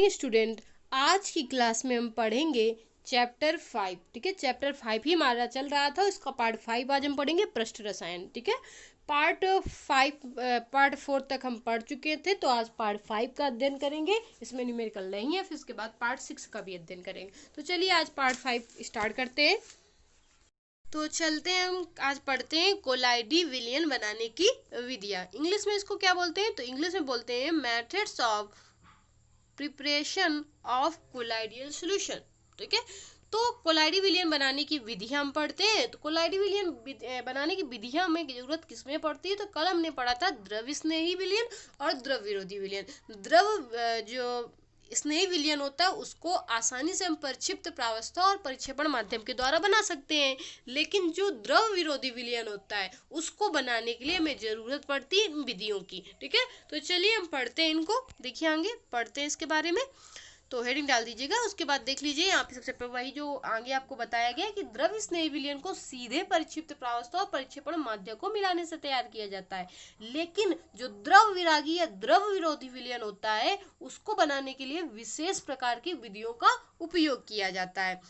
Student, आज की class में हम पढ़ेंगे चैप्टर 5। ठीक है, चैप्टर 5 ही हमारा चल रहा था, इसका पार्ट 5 आज हम पढ़ेंगे पृष्ठ रसायन। ठीक है, पार्ट 4 तक हम पढ़ चुके थे, तो आज पार्ट 5 का अध्ययन करेंगे। इसमें न्यूमेरिकल नहीं है, फिर उसके बाद पार्ट 6 का भी अध्ययन करेंगे। तो चलिए आज पार्ट 5 स्टार्ट करते हैं। तो चलते हैं, हम आज पढ़ते हैं कोलाइडी विलयन बनाने की विधियाँ। इंग्लिश में इसको क्या बोलते हैं? तो इंग्लिश में बोलते हैं methods of preparation of colloidal solution. ठीक है, तो कोलाइडी विलयन बनाने की विधियां हम पढ़ते हैं। तो कोलाइडी विलयन बनाने की विधियां हमें जरूरत किसमें पड़ती है? तो कल हमने पढ़ा था द्रव स्नेही विलयन और द्रव विरोधी विलयन। जो स्नेही विलयन होता है उसको आसानी से हम परिक्षिप्त प्रावस्था और परिक्षेपण माध्यम के द्वारा बना सकते हैं, लेकिन जो द्रव विरोधी विलयन होता है उसको बनाने के लिए हमें जरूरत पड़ती है इन विधियों की। ठीक है, तो चलिए हम पढ़ते हैं इनको। देखिए आगे पढ़ते हैं इसके बारे में। तो हेडिंग डाल दीजिएगा, उसके बाद देख लीजिए यहाँ पे सबसे पहले वही जो आगे आपको बताया गया कि द्रव स्नेही विलयन को सीधे परिक्षिप्त प्रावस्था और परिक्षेपण माध्यम को मिलाने से तैयार किया जाता है, लेकिन जो द्रव विरागी या द्रव विरोधी विलयन होता है उसको बनाने के लिए विशेष प्रकार की विधियों का उपयोग किया जाता है।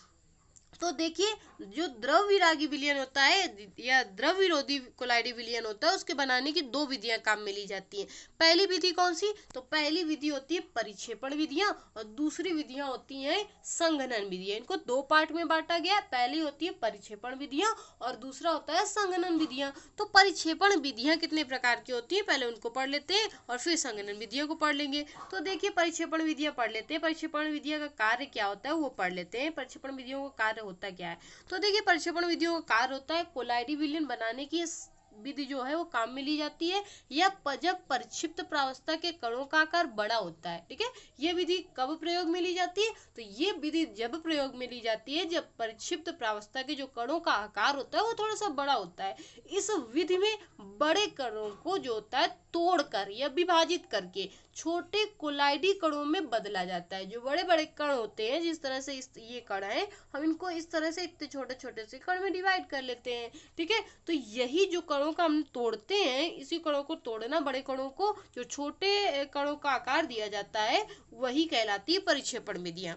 तो देखिए, जो द्रव विरागी विलयन होता है या द्रव विरोधी कोलाइडी विलयन होता है उसके बनाने की दो विधियां काम में ली जाती हैं। पहली विधि कौन सी? तो पहली विधि होती है परिक्षेपण विधियां और दूसरी विधियां होती हैं संघनन विधियां। इनको दो पार्ट में बांटा गया, पहली होती है परिक्षेपण विधियां और दूसरा होता है संघनन विधियां। तो परिक्षेपण विधियां कितने प्रकार की होती है पहले उनको पढ़ लेते हैं और फिर संघनन विधियों को पढ़ लेंगे। तो देखिए परिक्षेपण विधियां पढ़ लेते हैं। परिक्षेपण विधियां का कार्य क्या होता है वो पढ़ लेते हैं। परिक्षेपण विधियों का कार्य होता क्या है? तो देखिए परिक्षेपण विधियों का कार्य होता है कोलाइडी विलयन बनाने की विधि जो है वो काम में ली जाती है या जब परिक्षिप्त प्रावस्था के कणों का आकार बड़ा होता है। ठीक है, ये विधि कब प्रयोग में ली जाती है? तो ये विधि जब प्रयोग में ली जाती है जब परिक्षिप्त प्रावस्था के जो कणों का आकार होता है वो थोड़ा सा बड़ा होता है। इस विधि में बड़े कणों को जो होता है तोड़कर या विभाजित करके छोटे कोलाइडी कणों में बदला जाता है। जो बड़े बड़े कण होते हैं, जिस तरह से ये कण है, हम इनको इस तरह से इतने छोटे छोटे से कण में डिवाइड कर लेते हैं। ठीक है, तो यही जो कणों का हम तोड़ते हैं, इसी कणों को तोड़ना, बड़े कणों को जो छोटे कणों का आकार दिया जाता है वही कहलाती है परिक्षेपण विधियां।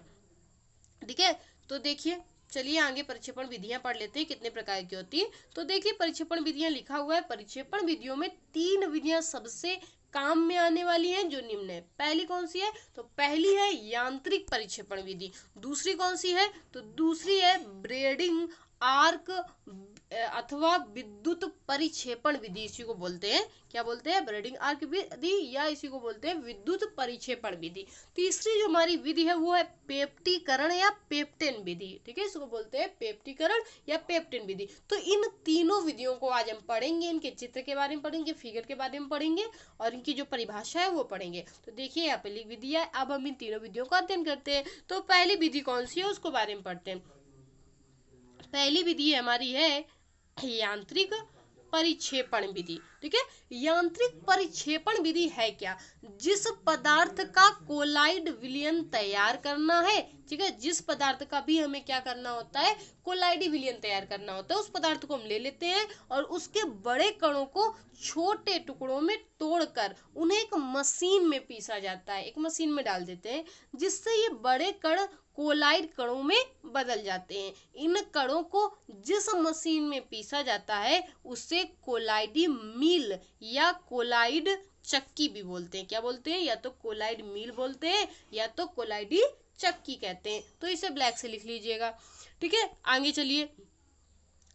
ठीक है, तो देखिए चलिए आगे परिक्षेपण विधियां पढ़ लेते हैं कितने प्रकार की होती है। तो देखिए परिक्षेपण विधियां लिखा हुआ है, परिक्षेपण विधियों में तीन विधियां सबसे काम में आने वाली हैं जो निम्न है। पहली कौन सी है? तो पहली है यांत्रिक परिक्षेपण विधि। दूसरी कौन सी है? तो दूसरी है ब्रेडिंग आर्क अथवा विद्युत परिक्षेपण विधि, इसी को बोलते हैं, क्या बोलते हैं? ब्रेडिंग आर्क विधि या इसी को बोलते हैं विद्युत परिक्षेपण विधि। तीसरी जो हमारी विधि है वो है पेप्टीकरण या पेप्टेन विधि। ठीक है, इसको बोलते हैं पेप्टीकरण या पेप्टेन विधि। तो इन तीनों विधियों को आज हम पढ़ेंगे, इनके चित्र के बारे में पढ़ेंगे, फिगर के बारे में पढ़ेंगे और इनकी जो परिभाषा है वो पढ़ेंगे। तो देखिए यहाँ पे विधि है, अब हम इन तीनों विधियों का अध्ययन करते हैं। तो पहली विधि कौन सी है उसको बारे में पढ़ते हैं। पहली विधि हमारी है यांत्रिक परिक्षेपण विधि। ठीक है, यांत्रिक परिक्षेपण विधि है क्या? जिस पदार्थ का कोलाइड विलयन तैयार करना है, ठीक है, जिस पदार्थ का भी हमें क्या करना होता है, कोलाइडी विलयन तैयार करना होता है, उस पदार्थ को हम ले लेते हैं और उसके बड़े कणों को छोटे टुकड़ों में तोड़कर उन्हें एक मशीन में पीसा जाता है, एक मशीन में डाल देते हैं, जिससे ये बड़े कण कोलाइड कणों में बदल जाते हैं। इन कणों को जिस मशीन में पीसा जाता है उसे कोलाइडी मील या कोलाइड चक्की भी बोलते हैं। क्या बोलते हैं? या तो कोलाइड मील बोलते हैं या तो कोलाइडी चक्की कहते हैं। तो इसे ब्लैक से लिख लीजिएगा। ठीक है, आगे चलिए,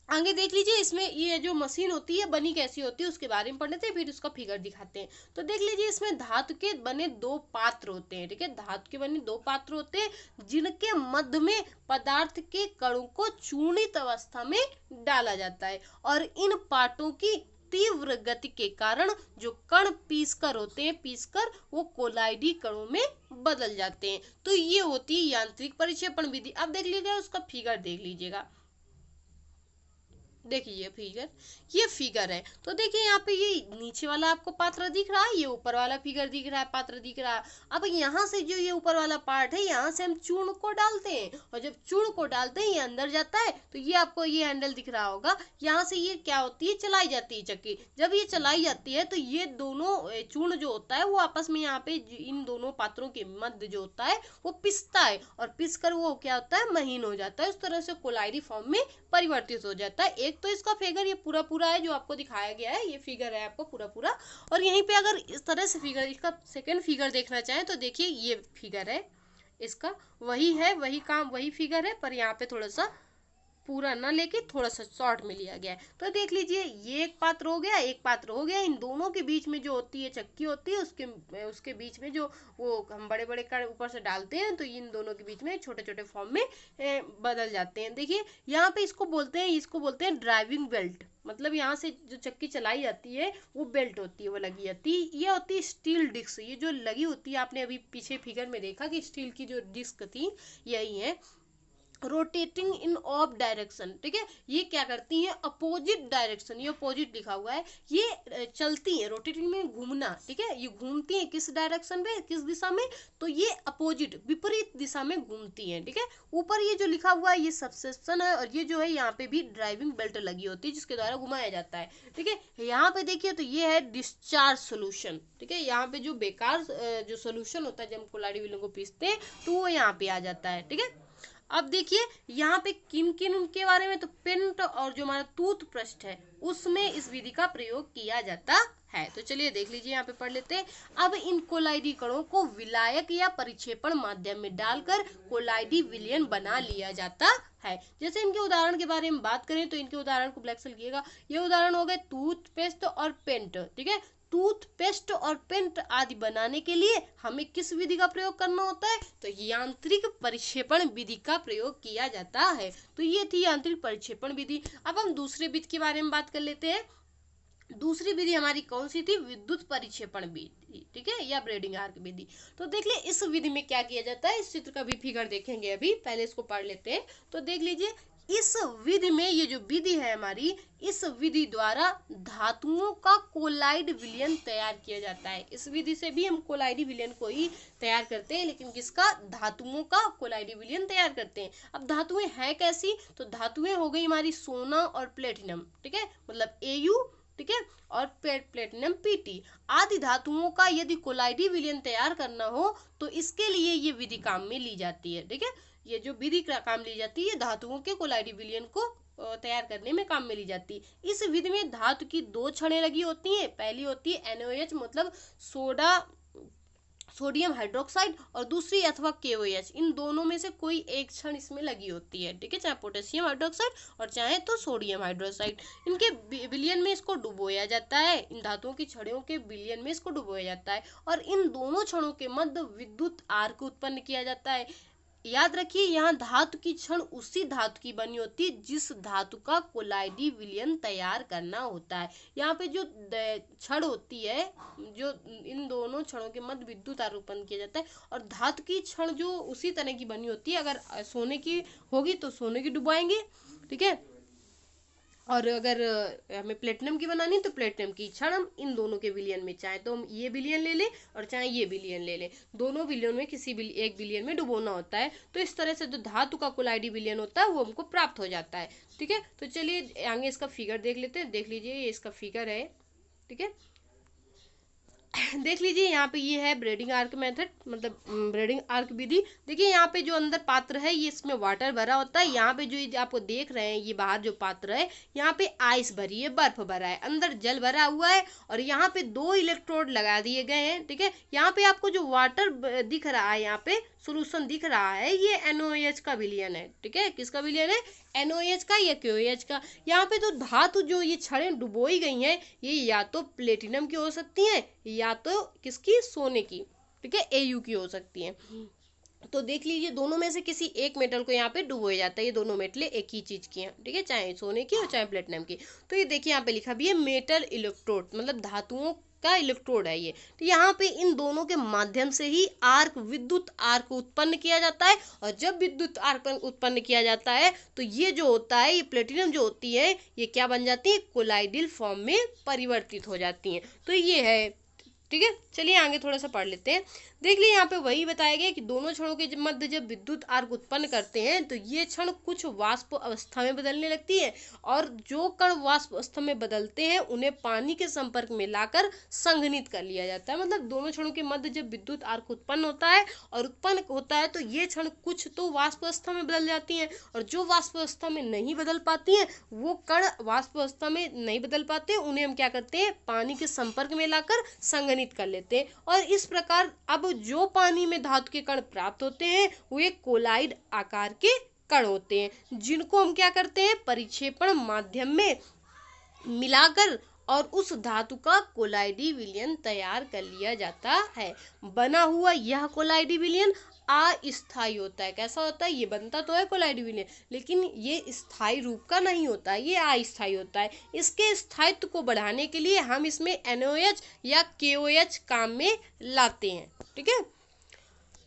आगे देख लीजिए। इसमें ये जो मशीन होती है बनी कैसी होती है उसके बारे में पढ़ लेते हैं, फिर उसका फिगर दिखाते हैं। तो देख लीजिए, इसमें धातु के बने दो पात्र होते हैं। ठीक है, धातु के बने दो पात्र होते हैं जिनके मध्य में पदार्थ के कणों को चूर्णित अवस्था में डाला जाता है और इन पार्टों की तीव्र गति के कारण जो कण पीसकर होते हैं, पीसकर वो कोलाइडी कणों में बदल जाते हैं। तो ये होती है यांत्रिक परिक्षेपण विधि। अब देख लीजिए उसका फिगर देख लीजिएगा। देखिए ये फिगर है। तो देखिए यहाँ पे ये नीचे वाला आपको पात्र दिख रहा है, ये ऊपर वाला फिगर दिख रहा है, पात्र दिख रहा है। अब यहाँ से जो ये ऊपर वाला पार्ट है, यहाँ से हम चूर्ण को डालते हैं, और जब चूर्ण को डालते हैं ये अंदर जाता है, तो ये आपको ये हैंडल दिख रहा होगा, यहाँ से ये क्या होती है, चलाई जाती है चक्की। जब ये चलाई जाती है तो ये दोनों चूर्ण जो होता है वो आपस में यहाँ पे इन दोनों पात्रों के मध्य जो होता है वो पिसता है, और पिस कर वो क्या होता है, महीन हो जाता है। उस तरह से कोलाइडी फॉर्म में परिवर्तित हो जाता है। एक तो इसका फिगर ये पूरा पूरा है जो आपको दिखाया गया है, ये फिगर है आपको पूरा पूरा। और यहीं पे अगर इस तरह से फिगर, इसका सेकंड फिगर देखना चाहें तो देखिए ये फिगर है इसका, वही है, वही काम, वही फिगर है, पर यहाँ पे थोड़ा सा पूरा ना लेके थोड़ा सा शॉर्ट में लिया गया है। तो देख लीजिए ये एक पात्र हो गया, एक पात्र हो गया। इन दोनों के बीच में जो होती है चक्की होती है, उसके बीच में जो वो हम बड़े बड़े कण ऊपर से डालते हैं, तो इन दोनों के बीच में छोटे छोटे फॉर्म में बदल जाते हैं। देखिए यहाँ पे इसको बोलते हैं ड्राइविंग बेल्ट। मतलब यहाँ से जो चक्की चलाई जाती है वो बेल्ट होती है, वो लगी जाती है। ये होती है स्टील डिस्क, ये जो लगी होती है, आपने अभी पीछे फिगर में देखा कि स्टील की जो डिस्क थी यही है। रोटेटिंग इन ऑफ डायरेक्शन, ठीक है, ये क्या करती हैं, अपोजिट डायरेक्शन, ये अपोजिट लिखा हुआ है, ये चलती हैं, रोटेटिंग में घूमना, ठीक है, ये घूमती हैं किस डायरेक्शन में, किस दिशा में, तो ये अपोजिट विपरीत दिशा में घूमती हैं, ठीक है। ऊपर ये जो लिखा हुआ है ये सबसेक्शन है, और ये जो है यहाँ पे भी ड्राइविंग बेल्ट लगी होती है जिसके द्वारा घुमाया जाता है, ठीक है। यहाँ पे देखिए तो ये है डिस्चार्ज सोल्यूशन, ठीक है, यहाँ पे जो बेकार जो सोल्यूशन होता है जब हम कोलाडी व्हीलों को पीसते हैं तो वो यहाँ पे आ जाता है, ठीक है। अब देखिए यहाँ पे किन किन के बारे में, तो पेंट और जो हमारा टूथब्रश है उसमें इस विधि का प्रयोग किया जाता है। तो चलिए देख लीजिए, यहाँ पे पढ़ लेते हैं। अब इन कोलाइडी कणों को विलायक या परिक्षेपण माध्यम में डालकर कोलाइडी विलयन बना लिया जाता है। जैसे इनके उदाहरण के बारे में बात करें तो इनके उदाहरण को ब्लैक से लिखिएगा। ये उदाहरण हो गए टूथपेस्ट और पेंट, ठीक है। टूथपेस्ट और पेंट आदि बनाने के लिए हमें किस विधि का प्रयोग करना होता है, तो यांत्रिक परिक्षेपण विधि का प्रयोग किया जाता है। तो ये थी यांत्रिक परिक्षेपण विधि। अब हम दूसरे विधि के बारे में बात कर लेते हैं। दूसरी विधि हमारी कौन सी थी, विद्युत परिक्षेपण विधि, ठीक है, या ब्रेडिंग आर्क विधि। तो देख ले इस विधि में क्या किया जाता है, इस चित्र का भी फिगर देखेंगे, अभी पहले इसको पढ़ लेते हैं। तो देख लीजिए इस विधि में, ये जो विधि है हमारी, इस विधि द्वारा धातुओं का कोलाइड विलयन तैयार किया जाता है। इस विधि से भी हम कोलाइडी विलयन को ही तैयार करते हैं, लेकिन किसका, धातुओं का कोलाइडी विलयन तैयार करते हैं। अब धातुएं हैं कैसी, तो धातुएं हो गई हमारी सोना और प्लेटिनम, ठीक है, मतलब Au, ठीक है, और प्लेटिनम Pt आदि धातुओं का यदि कोलाइडी विलयन तैयार करना हो तो इसके लिए ये विधि काम में ली जाती है, ठीक है। ये जो विधि काम ली जाती है धातुओं के कोलाइडी विलयन को तैयार करने में काम में ली जाती है। इस विधि में धातु की दो छड़ें लगी होती हैं। पहली होती है NaOH मतलब सोडियम हाइड्रोक्साइड, और दूसरी अथवा KOH, इन दोनों में से कोई एक क्षण इसमें लगी होती है, ठीक है, चाहे पोटेशियम हाइड्रोक्साइड और चाहे तो सोडियम हाइड्रोक्साइड। इनके विलयन में इसको डुबोया जाता है, इन धातुओं की छड़ों के विलयन में इसको डुबोया जाता है, और इन दोनों छड़ों के मध्य विद्युत आर्क उत्पन्न किया जाता है। याद रखिए यहाँ धातु की छड़ उसी धातु की बनी होती है जिस धातु का कोलाइडी विलयन तैयार करना होता है। यहाँ पे जो छड़ होती है, जो इन दोनों छड़ों के मध्य विद्युत आरोप उत्पन्न किया जाता है, और धातु की छड़ जो उसी तरह की बनी होती है, अगर सोने की होगी तो सोने की डुबाएंगे, ठीक है, और अगर हमें प्लेटिनम की बनानी तो प्लेटिनम की छड़ हम इन दोनों के विलयन में, चाहे तो हम ये विलयन ले लें और चाहे ये विलयन ले लें, दोनों विलयन में किसी एक विलयन में डुबोना होता है। तो इस तरह से जो धातु का कोलाइडी विलयन होता है वो हमको प्राप्त हो जाता है, ठीक है। तो चलिए आगे इसका फिगर देख लेते हैं। देख लीजिए ये इसका फिगर है, ठीक है। देख लीजिए यहाँ पे ये है ब्रेडिंग आर्क मेथड, मतलब ब्रेडिंग आर्क विधि। देखिए यहाँ पे जो अंदर पात्र है ये इसमें वाटर भरा होता है। यहाँ पे जो आपको देख रहे हैं ये बाहर जो पात्र है यहाँ पे आइस भरी है, बर्फ भरा है, अंदर जल भरा हुआ है, और यहाँ पे 2 इलेक्ट्रोड लगा दिए गए हैं, ठीक है। यहाँ पे आपको जो वाटर दिख रहा है, यहाँ पे सोल्यूशन दिख रहा है, ये NaOH का विलयन है, ठीक है। किसका विलयन है, NaOH का या KOH का। यहाँ पे तो धातु जो ये छड़ें डुबोई गई हैं ये या तो प्लेटिनम की हो सकती हैं या तो किसकी, सोने की, ठीक है, Au की हो सकती हैं। तो देख लीजिए दोनों में से किसी एक मेटल को यहाँ पे डुबोया जाता है। ये दोनों मेटलें एक ही चीज की हैं, ठीक है, चाहे सोने की और चाहे प्लेटिनम की। तो ये देखिए यहाँ पे लिखा भी है मेटल इलेक्ट्रोड, मतलब धातुओं का इलेक्ट्रोड है ये। तो यहाँ पे इन दोनों के माध्यम से ही आर्क, विद्युत आर्क उत्पन्न किया जाता है। और जब विद्युत आर्क उत्पन्न किया जाता है तो ये जो होता है, ये प्लेटिनम जो होती है, ये क्या बन जाती है, कोलाइडल फॉर्म में परिवर्तित हो जाती हैं। तो ये है, ठीक है। चलिए आगे थोड़ा सा पढ़ लेते हैं। देख लिए यहाँ पे वही बताया गया कि दोनों क्षणों के मध्य जब विद्युत आर्क उत्पन्न करते हैं तो ये क्षण कुछ वाष्प अवस्था में बदलने लगती है, और जो कण वाष्प अवस्था में बदलते हैं उन्हें पानी के संपर्क में लाकर संघनित कर लिया जाता है। मतलब दोनों क्षणों के मध्य जब विद्युत आर्क उत्पन्न होता है और उत्पन्न होता है तो ये क्षण कुछ तो वाष्प अवस्था में बदल जाती हैं, और जो वाष्प अवस्था में नहीं बदल पाती हैं, वो कण वाष्प अवस्था में नहीं बदल पाते, उन्हें हम क्या करते हैं, पानी के संपर्क में लाकर संघनित कर लेते हैं। और इस प्रकार अब जो पानी में धातु के कण प्राप्त होते हैं वो एक कोलाइड आकार के कण होते हैं, जिनको हम क्या करते हैं, परिक्षेपण माध्यम में मिलाकर और उस धातु का कोलाइडी विलयन तैयार कर लिया जाता है। बना हुआ यह कोलाइडी विलयन अस्थायी होता है। कैसा होता है, ये बनता तो है कोलाइडी विलयन, लेकिन ये स्थायी रूप का नहीं होता है, ये अस्थायी होता है। इसके स्थायित्व को बढ़ाने के लिए हम इसमें NaOH या KOH काम में लाते हैं, ठीक है।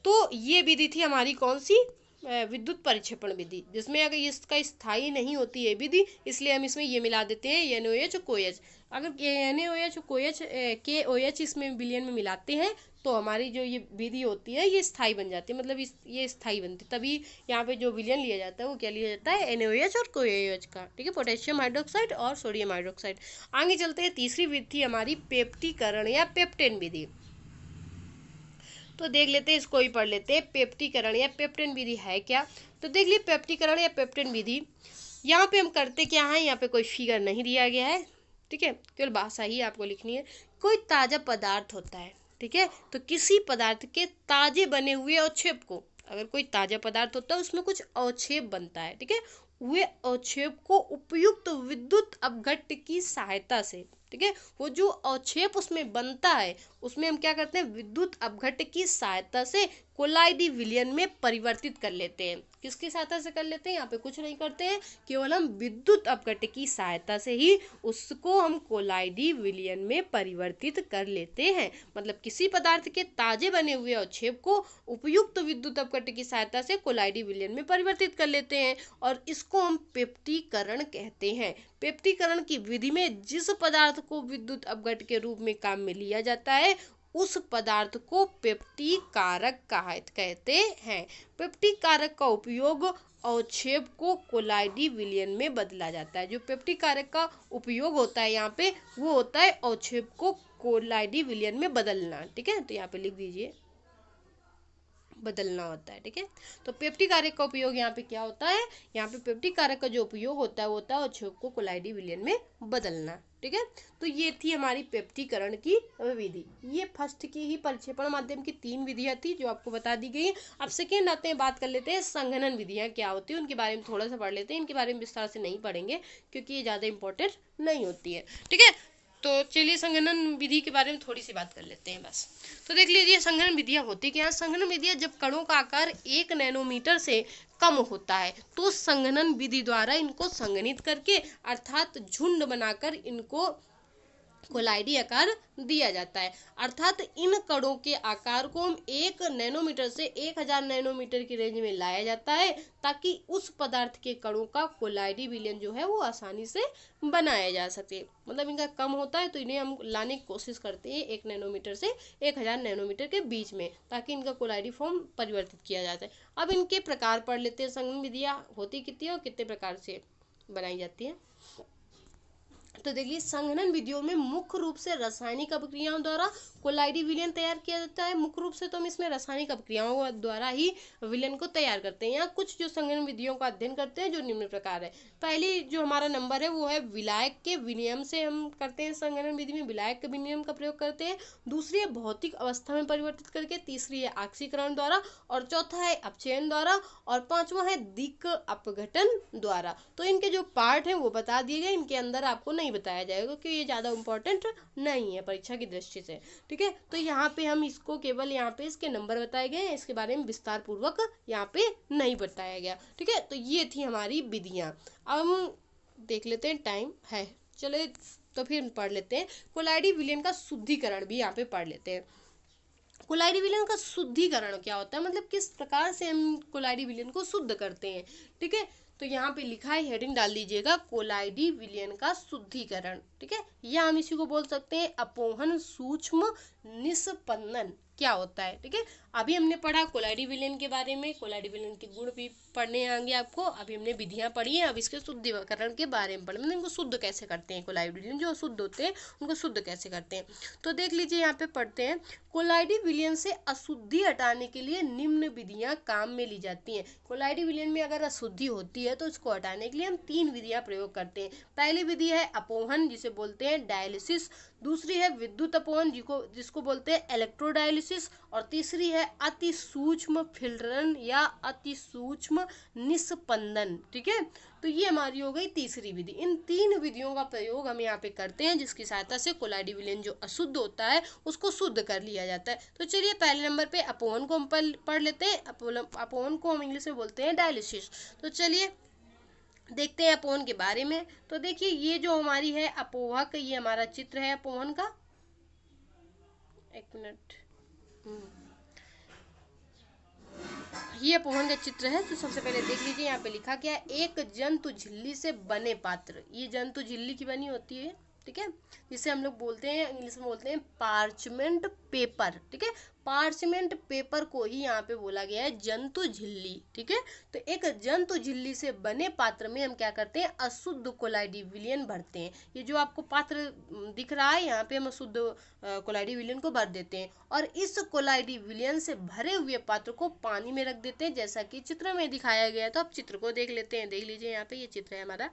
तो ये विधि थी हमारी कौन सी, विद्युत परिक्षेपण विधि, जिसमें अगर इसका स्थायी नहीं होती है विधि, इसलिए हम इसमें ये मिला देते हैं NaOH और KOH। अगर NaOH और KOH इसमें विलयन में मिलाते हैं तो हमारी जो ये विधि होती है ये स्थायी बन जाती है, मतलब ये स्थायी बनती है। तभी यहाँ पे जो विलयन लिया जाता है वो क्या लिया जाता है, NaOH और KOH का, ठीक है, पोटेशियम हाइड्रोक्साइड और सोडियम हाइड्रोक्साइड। आगे चलते हैं, तीसरी विधि हमारी पेप्टीकरण या पेप्टेन विधि। तो देख लेते हैं, इसको ही पढ़ लेते हैं, पेप्टीकरण या पेप्टेन विधि है क्या। तो देख लीजिए पेप्टीकरण या पेप्टेन विधि, यहाँ पे हम करते क्या है, यहाँ पे कोई फिगर नहीं दिया गया है, ठीक है, केवल भाषा ही आपको लिखनी है। कोई ताज़ा पदार्थ होता है, ठीक है, तो किसी पदार्थ के ताजे बने हुए अवक्षेप को, अगर कोई ताजा पदार्थ होता है उसमें कुछ अवक्षेप बनता है, ठीक है, वे अवक्षेप को उपयुक्त विद्युत अपघट्ट की सहायता से, ठीक है, वो जो अवक्षेप उसमें बनता है उसमें हम क्या करते हैं, विद्युत अपघट्ट की सहायता से कोलाइडी विलयन में परिवर्तित कर लेते हैं। किसकी सहायता से कर लेते हैं, यहाँ पे कुछ नहीं करते हैं, केवल हम विद्युत अपघट्ट की सहायता से ही उसको हम कोलाइडी विलयन में परिवर्तित कर लेते हैं। मतलब किसी पदार्थ के ताजे बने हुए अवक्षेप को उपयुक्त विद्युत अपघट्ट की सहायता से कोलाइडी विलयन में परिवर्तित कर लेते हैं, और इसको हम पेप्टीकरण कहते हैं। पेप्टीकरण की विधि में जिस पदार्थ को विद्युत अपघट्ट के रूप में काम में लिया जाता है उस पदार्थ को पेप्टीकारक कहते हैं। पेप्टीकारक का उपयोग अवक्षेप को कोलाइडी विलयन में बदला जाता है। जो पेप्टीकारक का उपयोग होता है यहाँ पे वो होता है अवक्षेप को कोलाइडी विलयन में बदलना, ठीक है, तो यहाँ पे लिख दीजिए बदलना होता है, ठीक है। तो पेप्टीकारक का उपयोग यहाँ पे क्या होता है, यहाँ पे पेप्टीकारक का जो उपयोग होता है वो होता है अवक्षेप को कोलाइडी विलयन में बदलना, ठीक है। तो ये थी हमारी पेप्टीकरण की विधि। ये फर्स्ट की ही परिक्षेपण माध्यम की 3 विधियां थी जो आपको बता दी गई। अब सेकेंड आते हैं, बात कर लेते हैं संघनन विधियां क्या होती है, उनके बारे में थोड़ा सा पढ़ लेते हैं। इनके बारे में विस्तार से नहीं पढ़ेंगे क्योंकि ये ज़्यादा इंपॉर्टेंट नहीं होती है, ठीक है। तो चलिए संघनन विधि के बारे में थोड़ी सी बात कर लेते हैं बस। तो देख लीजिए संघनन विधियां होती क्या है। संघनन विधियां जब कणों का आकार 1 नैनोमीटर से कम होता है तो संघनन विधि द्वारा इनको संघनित करके अर्थात झुंड बनाकर इनको कोलाइडी आकार दिया जाता है। अर्थात इन कणों के आकार को हम 1 नैनोमीटर से 1000 नैनोमीटर की रेंज में लाया जाता है ताकि उस पदार्थ के कणों का कोलाइडी विलयन जो है वो आसानी से बनाया जा सके। मतलब इनका कम होता है तो इन्हें हम लाने की कोशिश करते हैं 1 नैनोमीटर से 1000 नैनोमीटर के बीच में, ताकि इनका कोलाइडी फॉर्म परिवर्तित किया जाता है। अब इनके प्रकार पढ़ लेते हैं, संघनन विधियां होती कितनी है और कितने प्रकार से बनाई जाती है। तो देखिए संघनन विधियों में मुख्य रूप से रासायनिक अभिक्रियाओं द्वारा कोलाइडी विलयन तैयार किया जाता है। मुख्य रूप से तो हम इसमें रासायनिक अभिक्रियाओं द्वारा ही विलयन को तैयार करते हैं। यहाँ कुछ जो संघनन विधियों का अध्ययन करते हैं जो निम्न प्रकार है। पहली जो हमारा नंबर है वो है विलायक के विनिमय से हम करते हैं। संघनन विधि में विलायक के विनिमय का प्रयोग करते हैं। दूसरी है भौतिक अवस्था में परिवर्तित करके, तीसरी है आक्सीकरण द्वारा, और चौथा है अपचयन द्वारा, और पांचवा है दिक् अपघटन द्वारा। तो इनके जो पार्ट हैं वो बता दिए गए, इनके अंदर आपको नहीं बताया जाएगा क्योंकि ये ज़्यादा इंपॉर्टेंट नहीं है परीक्षा की दृष्टि से, ठीक है। तो यहाँ पे हम इसको केवल यहाँ पे इसके नंबर बताए गए हैं, इसके बारे में विस्तार पूर्वक यहाँ पे नहीं बताया गया, ठीक है। तो ये थी हमारी विधियाँ। अब हम देख लेते हैं, टाइम है, चले तो फिर हम पढ़ लेते हैं कोलाइडी विलयन का शुद्धिकरण भी यहाँ पे पढ़ लेते हैं। कोलाइडी विलयन का शुद्धिकरण क्या होता है, मतलब किस प्रकार से हम कोलाइडी विलयन को शुद्ध करते हैं। ठीक है, तो यहाँ पे लिखा है, हेडिंग डाल लीजिएगा, कोलाइडी विलयन का शुद्धिकरण। ठीक है, या हम इसी को बोल सकते हैं अपोहन सूक्ष्म निस्पंदन क्या होता है। ठीक है, अभी हमने पढ़ा कोलाइडी विलयन के बारे में, कोलाइडी विलयन के गुण भी पढ़ने आएंगे आपको। अभी हमने विधियां पढ़ी हैं, अब इसके शुद्धिकरण के बारे में पढ़े, मतलब इनको शुद्ध कैसे करते हैं। कोलाइडी विलयन जो अशुद्ध होते हैं उनको शुद्ध कैसे करते हैं। तो देख लीजिए, यहाँ पे पढ़ते हैं, कोलाइडी विलयन से अशुद्धि हटाने के लिए निम्न विधियां काम में ली जाती हैं। कोलाइडी विलयन में अगर अशुद्धि होती है तो इसको हटाने के लिए हम 3 विधियां प्रयोग करते हैं। पहली विधि है अपोहन, जिसे बोलते हैं डायलिसिस। दूसरी है विद्युत अपोहन, जिसको बोलते हैं इलेक्ट्रोडायलिसिस। और तीसरी है अति सूक्ष्म फिल्टरन या अति सूक्ष्म निस्पंदन। ठीक है, तो ये हमारी हो गई तीसरी विधि। इन 3 विधियों का प्रयोग हम यहाँ पे करते हैं, जिसकी सहायता से कोलाइडी विलयन जो अशुद्ध होता है उसको शुद्ध कर लिया जाता है। तो चलिए पहले नंबर पे अपोहन को हम पढ़ लेते हैं। अपोहन को हम इंग्लिश में बोलते हैं डायलिसिस। तो चलिए देखते हैं अपोहन के बारे में। तो देखिए, ये जो हमारी है अपोहक, ये हमारा चित्र है अपोहन का। एक मिनट, ये अपोहन का चित्र है। तो सबसे पहले देख लीजिए, यहाँ पे लिखा क्या है, एक जंतु झिल्ली से बने पात्र। ये जंतु झिल्ली की बनी होती है। ठीक है, जिसे हम लोग बोलते हैं, इंग्लिश में बोलते हैं पार्चमेंट पेपर। ठीक है, पार्चमेंट पेपर को ही यहाँ पे बोला गया है जंतु झिल्ली। ठीक है, तो एक जंतु झिल्ली से बने पात्र में हम क्या करते हैं, अशुद्ध कोलाइडी विलयन भरते हैं। ये जो आपको पात्र दिख रहा है, यहाँ पे हम अशुद्ध कोलाइडी विलयन को भर देते हैं, और इस कोलाइडी विलयन से भरे हुए पात्र को पानी में रख देते हैं, जैसा कि चित्र में दिखाया गया है। तो अब चित्र को देख लेते हैं। देख लीजिए, यहाँ पे ये चित्र है हमारा।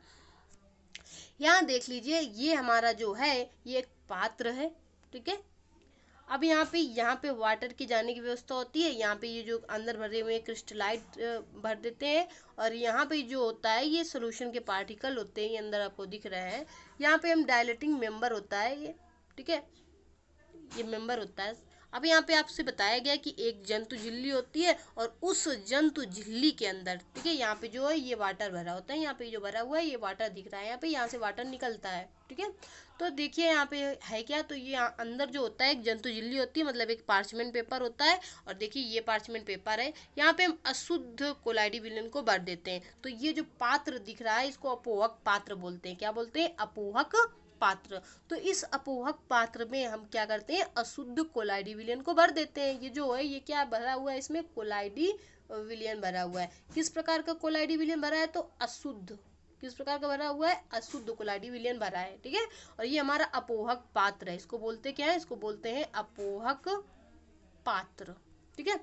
यहाँ देख लीजिए, ये हमारा जो है ये एक पात्र है। ठीक है, अब यहाँ पे वाटर की जाने की व्यवस्था होती है। यहाँ पे ये जो अंदर भरे हुए क्रिस्टलाइट भर देते हैं, और यहाँ पे जो होता है ये सोल्यूशन के पार्टिकल होते हैं, ये अंदर आपको दिख रहा है। यहाँ पे हम डायलेटिंग मेंबर होता है ये। ठीक है, ये मेंबर होता है। अब यहाँ पे आपसे बताया गया कि एक जंतु झिल्ली होती है, और उस जंतु झिल्ली के अंदर, ठीक है, यहाँ पे जो है ये वाटर भरा होता है। यहाँ पे जो भरा हुआ है ये वाटर दिख रहा है, यहाँ पे, यहाँ से वाटर निकलता है। ठीक है, तो देखिए यहाँ पे है क्या, तो ये अंदर जो होता है एक जंतु झिल्ली होती है, मतलब एक पार्चमेंट पेपर होता है। और देखिए ये पार्चमेंट पेपर है, यहाँ पे हम अशुद्ध कोलाइडी विलयन को भर देते हैं। तो ये जो पात्र दिख रहा है इसको अपोहक पात्र बोलते हैं। क्या बोलते हैं, अपोहक पात्र। तो इस अपोहक पात्र में हम क्या करते हैं, अशुद्ध कोलाइडी विलयन को भर देते हैं। ये जो है ये क्या भरा हुआ है, इसमें कोलाइडी विलयन भरा हुआ है। किस प्रकार का कोलाइडी विलयन भरा है, तो अशुद्ध। किस प्रकार का भरा हुआ है, अशुद्ध कोलाइडी विलयन भरा है। ठीक है, और ये हमारा अपोहक पात्र है। इसको बोलते क्या है, इसको बोलते हैं अपोहक पात्र। ठीक है,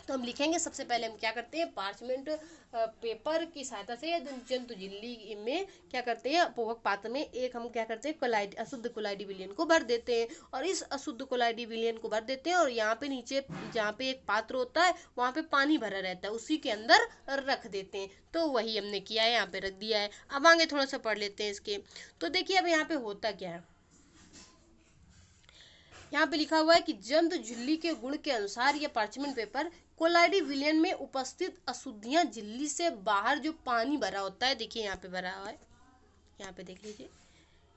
तो हम लिखेंगे, सबसे पहले हम क्या करते हैं, पार्चमेंट पेपर की सहायता से जंतु झिल्ली में क्या करते हैं, अपोहक पात्र में एक हम क्या करते हैं, अशुद्ध कोलाइडी विलयन को भर देते हैं। और इस अशुद्ध कोलाइडी विलयन को भर देते हैं, और यहाँ पे नीचे जहाँ पे एक पात्र होता है वहाँ पे पानी भरा रहता है, उसी के अंदर रख देते हैं। तो वही हमने किया है, यहाँ पे रख दिया है। अब आगे थोड़ा सा पढ़ लेते हैं इसके। तो देखिए अब यहाँ पे होता क्या है, यहाँ पे लिखा हुआ है कि जंतु झिल्ली के गुण के अनुसार यह पार्चमेंट पेपर कोलाइडी विलयन में उपस्थित अशुद्धियां झिल्ली से बाहर जो पानी भरा होता है, देखिए यहाँ पे भरा हुआ है, यहाँ पे देख लीजिए,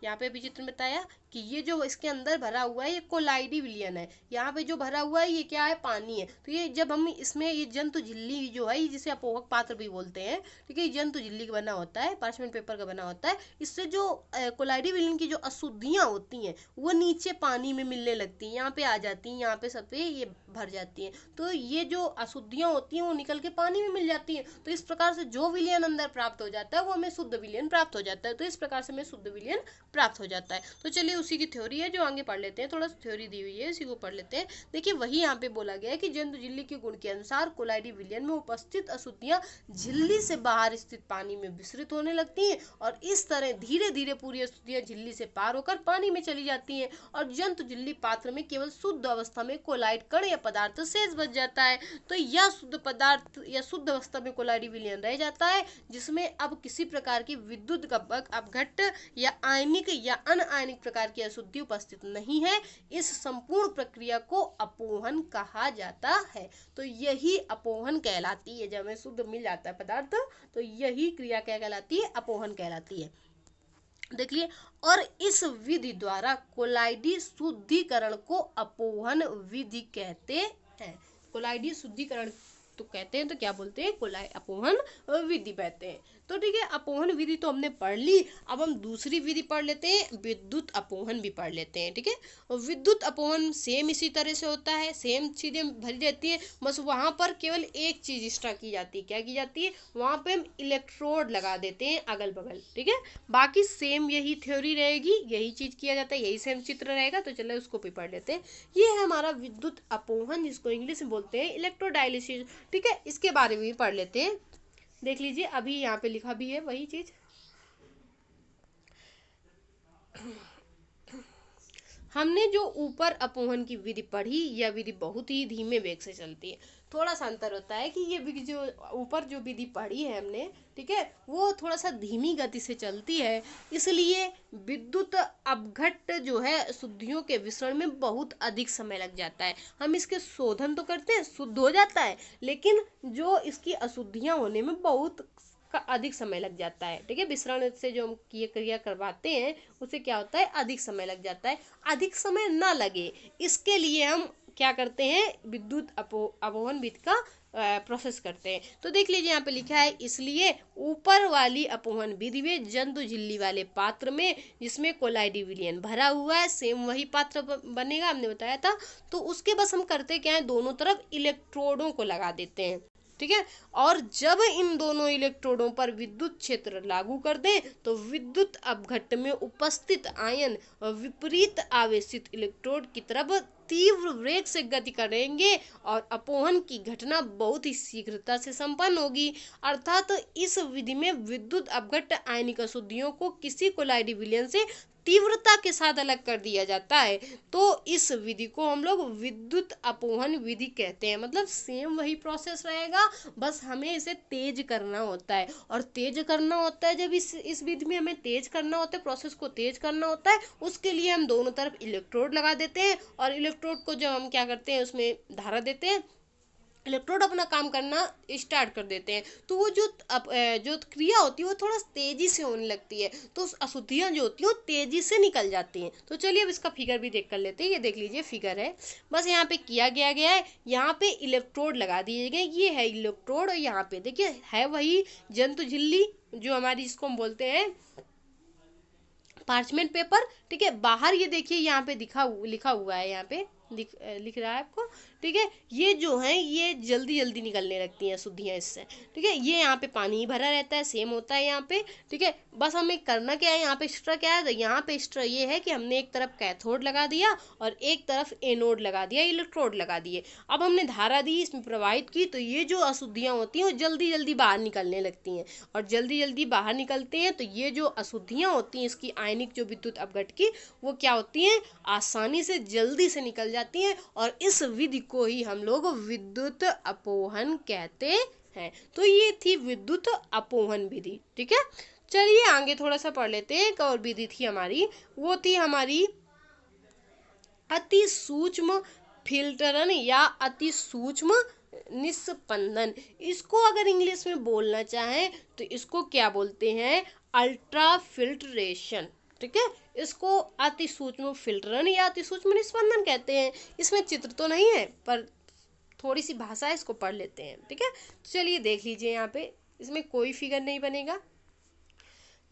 यहाँ पे भी चित्र में बताया कि ये जो इसके अंदर भरा हुआ है ये कोलाइडी विलयन है। यहाँ पे जो भरा हुआ है ये क्या है, पानी है। तो ये जब हम इसमें ये जंतु झिल्ली जो है, जिसे अपोहक पात्र भी बोलते हैं, ठीक है, ये जंतु झिल्ली का बना होता है, पार्चमेंट पेपर का बना होता है। इससे जो कोलाइडी विलयन की जो अशुद्धियाँ होती हैं वो नीचे पानी में मिलने लगती हैं, यहाँ पे आ जाती हैं, यहाँ पे सब पे ये भर जाती हैं। तो ये जो अशुद्धियाँ होती हैं वो निकल के पानी में मिल जाती हैं। तो इस प्रकार से जो विलयन अंदर प्राप्त हो जाता है वो हमें शुद्ध विलयन प्राप्त हो जाता है। तो इस प्रकार से हमें शुद्ध विलयन प्राप्त हो जाता है। तो चलिए उसी की थ्योरी है जो आगे पढ़ लेते हैं, थोड़ा सा थ्योरी दी हुई है, इसी को पढ़ लेते हैं। देखिए वही यहाँ पे बोला गया है कि जंतु झिल्ली के गुण के अनुसार कोलाइडी विलयन में उपस्थित अशुद्धियां झिल्ली से बाहर स्थित पानी में विसरित होने लगती हैं, और इस तरह धीरे धीरे पूरी अशुद्धियां झिल्ली से पार होकर पानी में चली जाती हैं, और जंतु झिल्ली पात्र में केवल शुद्ध अवस्था में कोलाइड कण या पदार्थ शेष बच जाता है। तो यह शुद्ध पदार्थ या शुद्ध अवस्था में कोलाइडी विलयन रह जाता है, जिसमें अब किसी प्रकार की विद्युत अपघट्ट या आयनिक या अनआयनिक प्रकार की अशुद्धि उपस्थित नहीं है। इस संपूर्ण प्रक्रिया को अपोहन कहा जाता है। तो यही अपोहन कहलाती है। जब हमें शुद्ध मिल जाता है पदार्थ तो यही क्रिया क्या कहलाती है, अपोहन कहलाती है। देखिए, और इस विधि द्वारा कोलाइडी शुद्धिकरण को अपोहन विधि कहते हैं। कोलाइडी शुद्धिकरण तो कहते हैं, तो क्या बोलते हैं, कोलाई अपोहन विधि कहते हैं। तो ठीक है, अपोहन विधि तो हमने पढ़ ली। अब हम दूसरी विधि पढ़ लेते हैं, विद्युत अपोहन भी पढ़ लेते हैं। ठीक है, विद्युत अपोहन सेम इसी तरह से होता है, सेम चीजें भरी रहती है, बस वहां पर केवल एक चीज एक्स्ट्रा की जाती है। क्या की जाती है, वहां पे हम इलेक्ट्रोड लगा देते हैं अगल बगल। ठीक है, बाकी सेम यही थ्योरी रहेगी, यही चीज किया जाता है, यही सेम चित्र रहेगा। तो चलो उसको भी पढ़ लेते हैं। ये है हमारा विद्युत अपोहन, जिसको इंग्लिश में बोलते हैं इलेक्ट्रोडायलिसिस। ठीक है, इसके बारे में भी पढ़ लेते हैं। देख लीजिए, अभी यहाँ पे लिखा भी है वही चीज। हमने जो ऊपर अपोहन की विधि पढ़ी, यह विधि बहुत ही धीमे वेग से चलती है। थोड़ा सा अंतर होता है कि ये विधि जो ऊपर जो विधि पढ़ी है हमने, ठीक है, वो थोड़ा सा धीमी गति से चलती है। इसलिए विद्युत अपघट्ट जो है शुद्धियों के विसरण में बहुत अधिक समय लग जाता है। हम इसके शोधन तो करते हैं, शुद्ध हो जाता है, लेकिन जो इसकी अशुद्धियां होने में बहुत का अधिक समय लग जाता है। ठीक है, विसरण से जो हम ये क्रिया करवाते हैं उससे क्या होता है, अधिक समय लग जाता है। अधिक समय ना लगे इसके लिए हम क्या करते हैं, विद्युत अपोहन विधि का प्रोसेस करते हैं। तो देख लीजिए, यहाँ पे लिखा है, इसलिए ऊपर वाली अपोहन विधि में जंतु झिल्ली वाले पात्र में जिसमें कोलाइडी विलयन भरा हुआ है, सेम वही पात्र बनेगा, हमने बताया था। तो उसके बस हम करते क्या है, दोनों तरफ इलेक्ट्रोडों को लगा देते हैं। ठीक है, और जब इन दोनों इलेक्ट्रोडों पर विद्युत क्षेत्र लागू कर दें तो विद्युत अपघट्ट में उपस्थित आयन विपरीत आवेशित इलेक्ट्रोड की तरफ तीव्र वेग से गति करेंगे और अपोहन की घटना बहुत ही शीघ्रता से संपन्न होगी। अर्थात इस विधि में विद्युत अपघट्ट आयनिक अशुद्धियों को किसी कोलाइडी विलयन से तीव्रता के साथ अलग कर दिया जाता है। तो इस विधि को हम लोग विद्युत अपोहन विधि कहते हैं। मतलब सेम वही प्रोसेस रहेगा, बस हमें इसे तेज करना होता है। और तेज करना होता है, जब इस विधि में हमें तेज करना होता है, प्रोसेस को तेज करना होता है, उसके लिए हम दोनों तरफ इलेक्ट्रोड लगा देते हैं। और इलेक्ट्रोड को जब हम क्या करते हैं, उसमें धारा देते हैं, इलेक्ट्रोड अपना काम करना स्टार्ट कर देते हैं। तो वो जो क्रिया होती है वो थोड़ा तेजी से होने लगती है, तो अशुद्धियाँ जो होती है वो तेजी से निकल जाती हैं। तो चलिए अब इसका फिगर भी देख कर लेते हैं। ये देख लीजिए फिगर है, बस यहाँ पे किया गया है, यहाँ पे इलेक्ट्रोड लगा दिए गए, ये है इलेक्ट्रोड, और यहाँ पे देखिए है वही जंतु झिल्ली जो हमारी, जिसको हम बोलते हैं पार्चमेंट पेपर। ठीक है, बाहर ये देखिए यहाँ पे लिखा हुआ है, यहाँ पे लिख रहा है आपको। ठीक है, ये जो है ये जल्दी जल्दी निकलने लगती हैं अशुद्धियाँ इससे। ठीक है, ये यहाँ पे पानी ही भरा रहता है, सेम होता है यहाँ पे। ठीक है, बस हमें करना क्या है, यहाँ पे एक्स्ट्रा क्या है, तो यहाँ पे एक्स्ट्रा ये है कि हमने एक तरफ कैथोड लगा दिया और एक तरफ एनोड लगा दिया, इलेक्ट्रोड लगा दिए। अब हमने धारा दी, इसमें प्रवाहित की, तो ये जो अशुद्धियाँ होती हैं वो जल्दी जल्दी बाहर निकलने लगती हैं। और जल्दी जल्दी बाहर निकलते हैं तो ये जो अशुद्धियाँ होती हैं इसकी आयनिक जो विद्युत अपघट्ट की, वो क्या होती हैं, आसानी से जल्दी से निकल जाती हैं। और इस विधि को ही हम लोग विद्युत अपोहन कहते हैं। तो ये थी विद्युत अपोहन विधि। ठीक है, चलिए आगे थोड़ा सा पढ़ लेते हैं। एक और विधि थी हमारी, वो थी हमारी अति सूक्ष्म फिल्टरन या अति सूक्ष्म निस्पंदन। इसको अगर इंग्लिश में बोलना चाहें तो इसको क्या बोलते हैं, अल्ट्रा फिल्ट्रेशन। ठीक है, इसको अति सूक्ष्म फिल्टरन या अति सूक्ष्म निस्पंदन कहते हैं। इसमें चित्र तो नहीं है पर थोड़ी सी भाषा है, इसको पढ़ लेते हैं। ठीक है, तो चलिए देख लीजिए, यहाँ पे इसमें कोई फिगर नहीं बनेगा,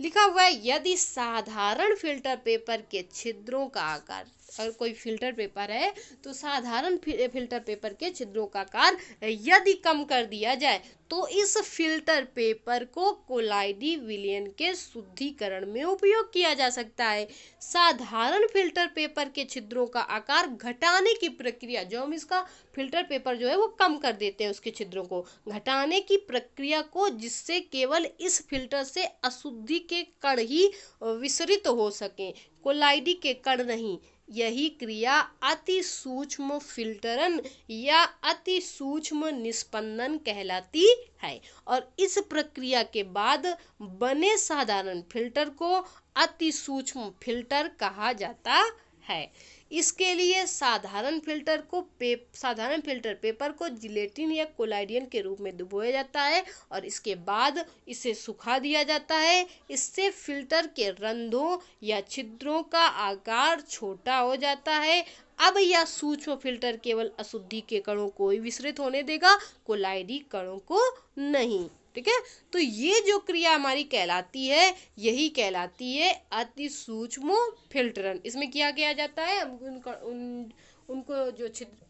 लिखा हुआ है, यदि साधारण फिल्टर पेपर के छिद्रों का आकार, अगर कोई फिल्टर पेपर है तो साधारण फिल्टर पेपर के छिद्रों का आकार यदि कम कर दिया जाए तो इस फिल्टर पेपर को कोलाइडी विलयन के शुद्धिकरण में उपयोग किया जा सकता है। साधारण फिल्टर पेपर के छिद्रों का आकार घटाने की प्रक्रिया, जो हम इसका फिल्टर पेपर जो है वो कम कर देते हैं, उसके छिद्रों को घटाने की प्रक्रिया को, जिससे केवल इस फिल्टर से अशुद्धि के कण ही विसरित हो सके, कोलाइडी के कण नहीं। यही क्रिया अति सूक्ष्म फिल्टरन या अति सूक्ष्म निस्पंदन कहलाती है। और इस प्रक्रिया के बाद बने साधारण फिल्टर को अति सूक्ष्म फिल्टर कहा जाता है। इसके लिए साधारण फिल्टर पेपर को जिलेटिन या कोलाइडियन के रूप में डुबोया जाता है और इसके बाद इसे सुखा दिया जाता है। इससे फिल्टर के रंध्रों या छिद्रों का आकार छोटा हो जाता है। अब यह सूक्ष्म फिल्टर केवल अशुद्धि के कणों को ही विसरित होने देगा, कोलाइडी कणों को नहीं। ठीक है, तो ये जो क्रिया हमारी कहलाती है, यही कहलाती है अति सूक्ष्म फिल्टरन। इसमें क्या किया जाता है, हम उनको जो छिद्र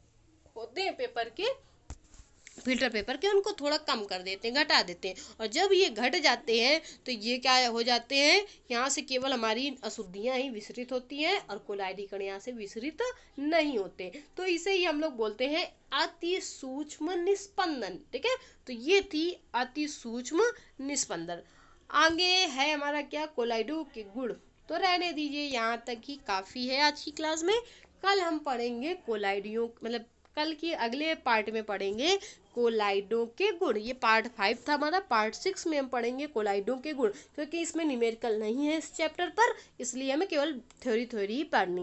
होते हैं फिल्टर पेपर के, उनको थोड़ा कम कर देते हैं, घटा देते हैं। और जब ये घट जाते हैं तो ये क्या हो जाते हैं, यहाँ से केवल हमारी अशुद्धियाँ ही विसरित होती हैं और कोलाइडी कण यहाँ से विसरित नहीं होते। तो इसे ही हम लोग बोलते हैं अति सूक्ष्म निस्पंदन। ठीक है, तो ये थी अति सूक्ष्म निस्पंदन। आगे है हमारा क्या, कोलाइडो के गुण। तो रहने दीजिए, यहाँ तक ही काफ़ी है आज की क्लास में। कल हम पढ़ेंगे कोलाइडियों, मतलब कल की अगले पार्ट में पढ़ेंगे कोलाइडों के गुण। ये पार्ट 5 था हमारा। पार्ट 6 में हम पढ़ेंगे कोलाइडों के गुण, क्योंकि इसमें न्यूमेरिकल नहीं है इस चैप्टर पर, इसलिए हमें केवल थ्योरी ही पढ़नी है।